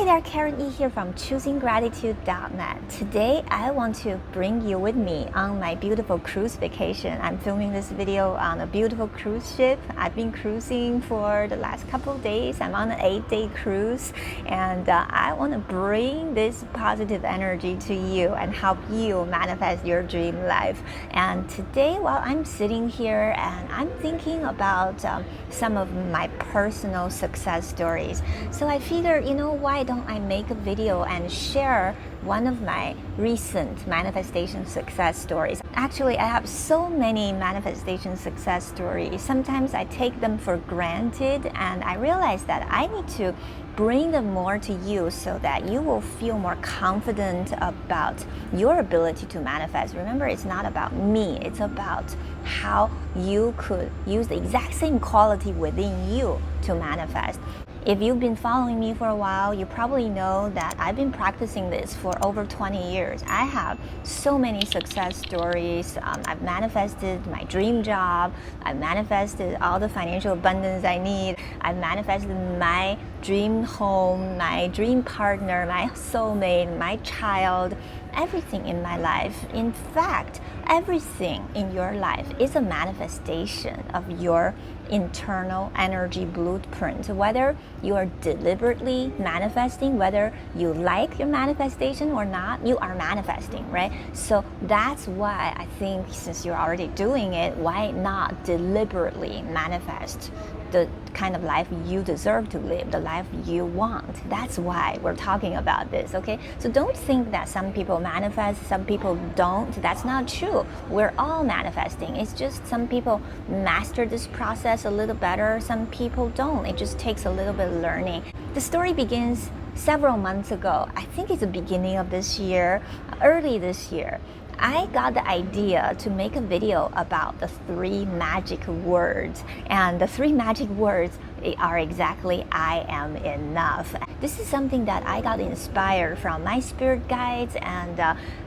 Hey there, Karen E here from ChoosingGratitude.net. Today, I want to bring you with me on my beautiful cruise vacation. I'm filming this video on a beautiful cruise ship. I've been cruising for the last couple of days. I'm on an 8-day cruise, and I want to bring this positive energy to you and help you manifest your dream life. And today, while I'm sitting here and I'm thinking about some of my personal success stories, so I figured, why don't I make a video and share one of my recent manifestation success stories. Actually, I have so many manifestation success stories. Sometimes I take them for granted, and I realize that I need to bring them more to you so that you will feel more confident about your ability to manifest. Remember, it's not about me, it's about how you could use the exact same quality within you to manifest. If you've been following me for a while, you probably know that I've been practicing this for over 20 years. I have so many success stories. I've manifested my dream job. I've manifested all the financial abundance I need. I've manifested my dream home, my dream partner, my soulmate, my child, everything in my life. In fact, everything in your life is a manifestation of your internal energy blueprint. Whether you are deliberately manifesting, whether you like your manifestation or not, you are manifesting, right? So that's why I think, since you're already doing it, why not deliberately manifest the kind of life you deserve to live, the life you want. That's why we're talking about this, okay? So don't think that some people manifest, some people don't. That's not true. We're all manifesting. It's just some people master this process a little better, some people don't. It just takes a little bit of learning. The story begins several months ago. I think it's the beginning of this year, early this year. I got the idea to make a video about the 3 magic words, and the 3 magic words are exactly I am enough. This is something that I got inspired from my spirit guides, and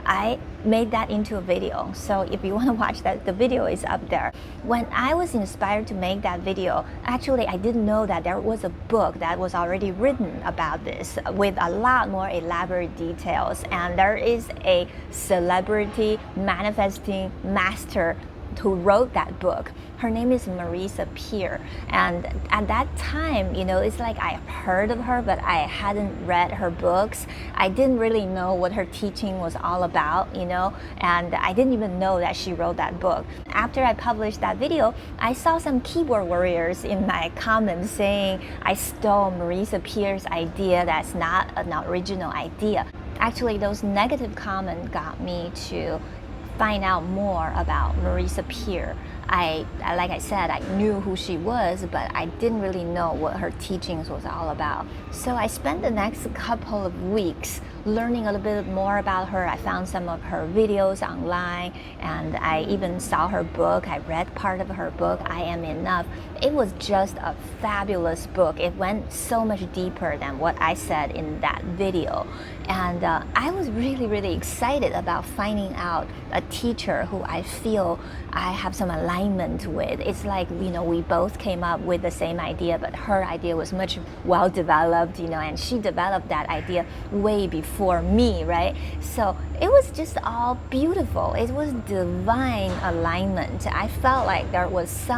I made that into a video. So if you want to watch that, the video is up there. When I was inspired to make that video, actually I didn't know that there was a book that was already written about this with a lot more elaborate details, and there is a celebrity manifesting master who wrote that book. Her name is Marisa Peer, and at that time, it's like I heard of her, but I hadn't read her books. I didn't really know what her teaching was all about, and I didn't even know that she wrote that book. After I published that video, I saw some keyboard warriors in my comments saying I stole Marisa Peer's idea, that's not an original idea. Actually, those negative comments got me to find out more about Marisa Peer. Like I said, I knew who she was, but I didn't really know what her teachings was all about. So I spent the next couple of weeks learning a little bit more about her. I found some of her videos online, and I even saw her book. I read part of her book, I Am Enough. It was just a fabulous book. It went so much deeper than what I said in that video. And I was really, really excited about finding out a teacher who I feel I have some alignment with. It's like, we both came up with the same idea, but her idea was much well developed, and she developed that idea way before me, right? So it was just all beautiful. It was divine alignment. I felt like there was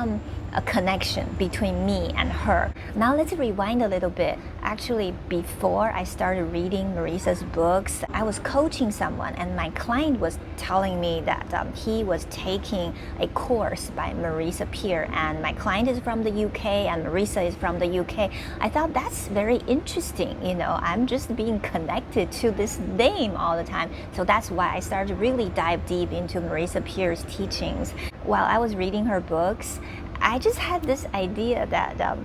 a connection between me and her. Now let's rewind a little bit. Actually, before I started reading Marisa's books, I was coaching someone, and my client was telling me that he was taking a course by Marisa Peer, and my client is from the UK and Marisa is from the UK. I thought that's very interesting. I'm just being connected to this name all the time. So that's why I started to really dive deep into Marisa Peer's teachings. While I was reading her books, I just had this idea that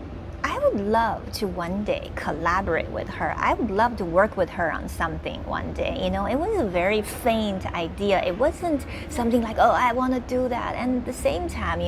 I would love to one day collaborate with her. I would love to work with her on something one day. It was a very faint idea. It wasn't something like, oh, I want to do that. And at the same time,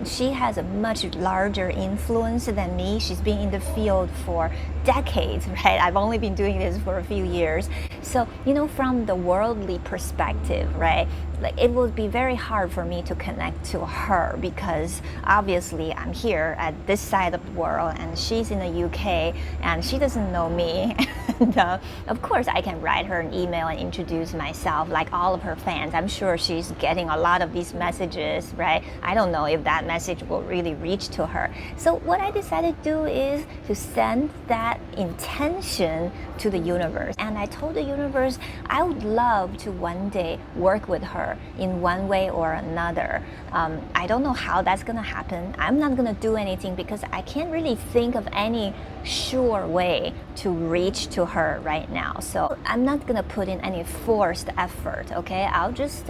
she has a much larger influence than me. She's been in the field for decades, right? I've only been doing this for a few years. So, from the worldly perspective, right? Like, it would be very hard for me to connect to her because obviously I'm here at this side of the world and she's in the UK and she doesn't know me. And of course, I can write her an email and introduce myself like all of her fans. I'm sure she's getting a lot of these messages, right? I don't know if that message will really reach to her. So what I decided to do is to send that intention to the universe. And I told the universe I would love to one day work with her in one way or another. I don't know how that's gonna happen. I'm not gonna do anything because I can't really think of any sure way to reach to her right now. So I'm not gonna put in any forced effort, okay? I'll just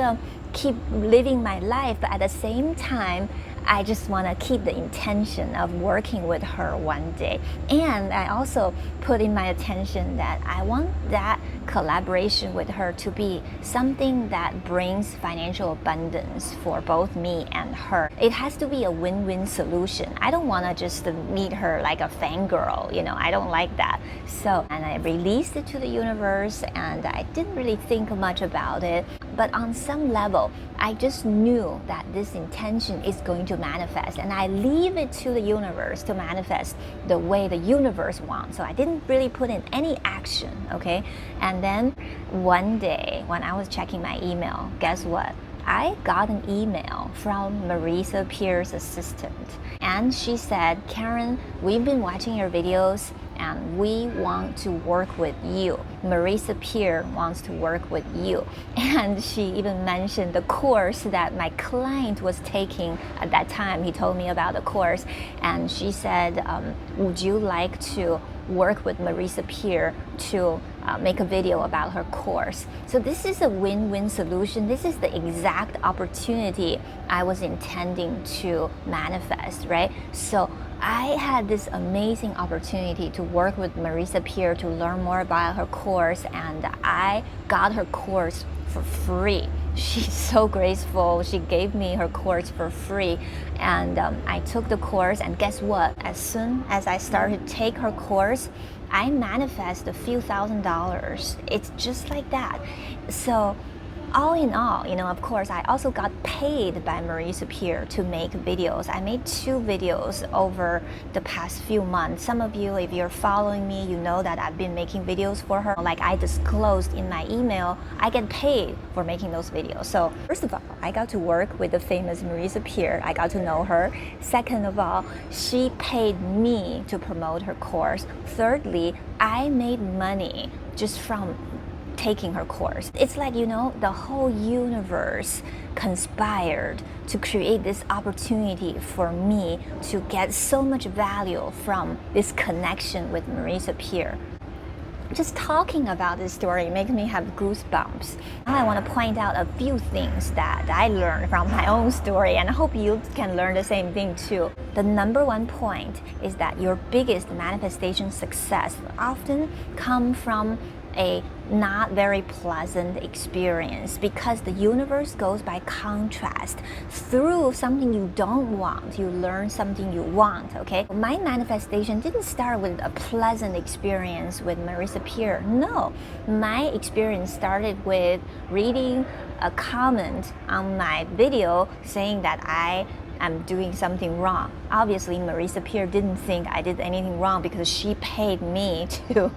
keep living my life, but at the same time, I just want to keep the intention of working with her one day. And I also put in my attention that I want that collaboration with her to be something that brings financial abundance for both me and her. It has to be a win-win solution. I don't want to just meet her like a fangirl, you know, I don't like that. So, and I released it to the universe and I didn't really think much about it. But on some level, I just knew that this intention is going to manifest, and I leave it to the universe to manifest the way the universe wants. So I didn't really put in any action, okay? And then one day when I was checking my email, guess what? I got an email from Marisa Peer's assistant, and she said, Karen, we've been watching your videos and we want to work with you. Marisa Peer wants to work with you. And she even mentioned the course that my client was taking at that time. He told me about the course, and she said, would you like to work with Marisa Peer to make a video about her course? So this is a win-win solution. This is the exact opportunity I was intending to manifest, right? So I had this amazing opportunity to work with Marisa Peer to learn more about her course, and I got her course for free. She's so graceful. She gave me her course for free, and I took the course, and guess what? As soon as I started to take her course, I manifest a few $1,000s. It's just like that. So all in all, you know, of course, I also got paid by Marisa Peer to make videos. I made 2 videos over the past few months. Some of you, if you're following me, you know that I've been making videos for her. Like I disclosed in my email, I get paid for making those videos. So first of all, I got to work with the famous Marisa Peer. I got to know her. Second of all, she paid me to promote her course. Thirdly, I made money just from taking her course. It's like, you know, the whole universe conspired to create this opportunity for me to get so much value from this connection with Marisa Peer. Just talking about this story makes me have goosebumps. Now I want to point out a few things that I learned from my own story, and I hope you can learn the same thing too. The number one point is that your biggest manifestation success often come from a not very pleasant experience, because the universe goes by contrast. Through something you don't want, you learn something you want, okay? My manifestation didn't start with a pleasant experience with Marisa Peer. No, my experience started with reading a comment on my video saying that I'm doing something wrong. Obviously, Marisa Peer didn't think I did anything wrong because she paid me to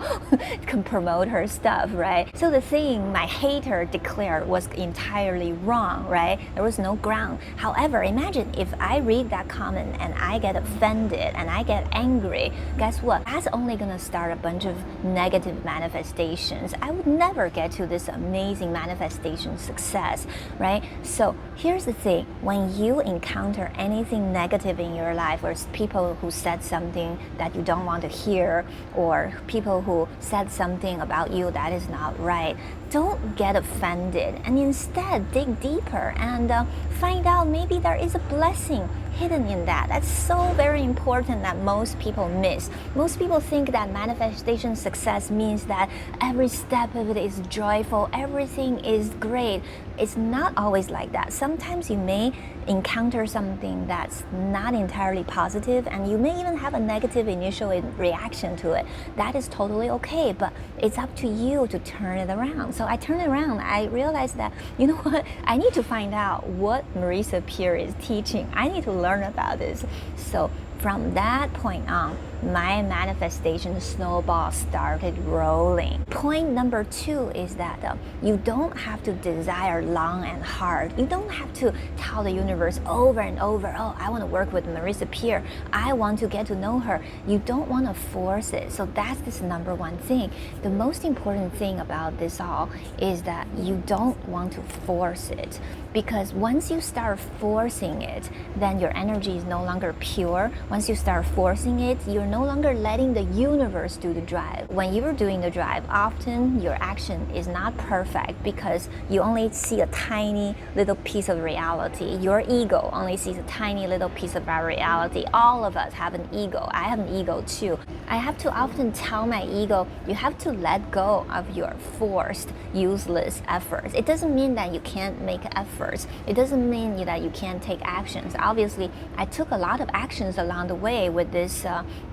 promote her stuff, right? So the thing my hater declared was entirely wrong, right? There was no ground. However, imagine if I read that comment and I get offended and I get angry, guess what? That's only gonna start a bunch of negative manifestations. I would never get to this amazing manifestation success, right? So here's the thing, when you encounter anything negative in your life, or people who said something that you don't want to hear, or people who said something about you that is not right, don't get offended, and instead dig deeper and find out maybe there is a blessing hidden in that. That's so very important that most people miss. Most people think that manifestation success means that every step of it is joyful, everything is great. It's not always like that. Sometimes you may encounter something that's not entirely positive, and you may even have a negative initial reaction to it. That is totally okay, but it's up to you to turn it around. So I turned it around. I realized that, you know what, I need to find out what Marisa Peer is teaching. I need to learn about this. So from that point on, my manifestation snowball started rolling. Point number 2 is that you don't have to desire long and hard. You don't have to tell the universe over and over, oh, I want to work with Marisa Peer. I want to get to know her. You don't want to force it. So that's this number 1 thing. The most important thing about this all is that you don't want to force it, because once you start forcing it, then your energy is no longer pure. Once you start forcing it, you're no longer letting the universe do the drive. When you're doing the drive, often your action is not perfect because you only see a tiny little piece of reality. Your ego only sees a tiny little piece of our reality. All of us have an ego. I have an ego too. I have to often tell my ego, you have to let go of your forced, useless efforts. It doesn't mean that you can't make efforts. It doesn't mean that you can't take actions. Obviously, I took a lot of actions along the way with this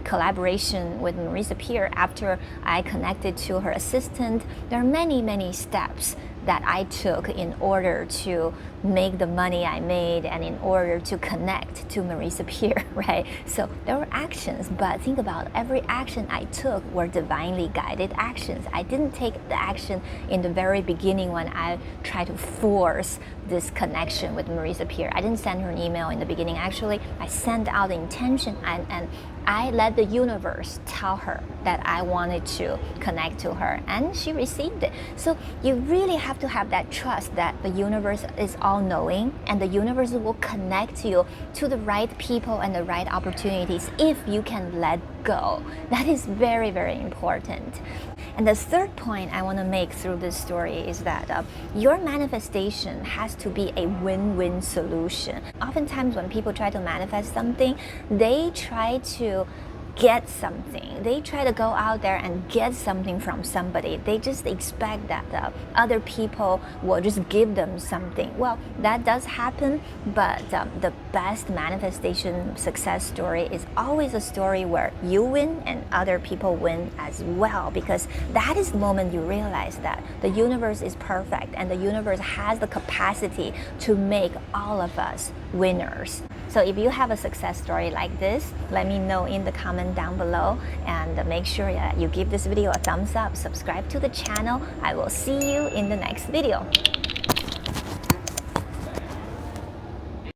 collaboration with Marisa Peer. After I connected to her assistant, there are many, many steps that I took in order to make the money I made and in order to connect to Marisa Peer, right? So there were actions, but think about every action I took were divinely guided actions. I didn't take the action in the very beginning when I tried to force this connection with Marisa Peer. I didn't send her an email in the beginning. Actually, I sent out the intention and I let the universe tell her that I wanted to connect to her, and she received it. So you really have to have that trust that the universe is all-knowing, and the universe will connect you to the right people and the right opportunities if you can let go. That is very, very important. And the third point I want to make through this story is that your manifestation has to be a win-win solution. Oftentimes when people try to manifest something, they try to get something. They try to go out there and get something from somebody. They just expect that other people will just give them something. Well, that does happen, but the best manifestation success story is always a story where you win and other people win as well, because that is the moment you realize that the universe is perfect and the universe has the capacity to make all of us winners. So if you have a success story like this, let me know in the comment down below, and make sure that you give this video a thumbs up, subscribe to the channel. I will see you in the next video.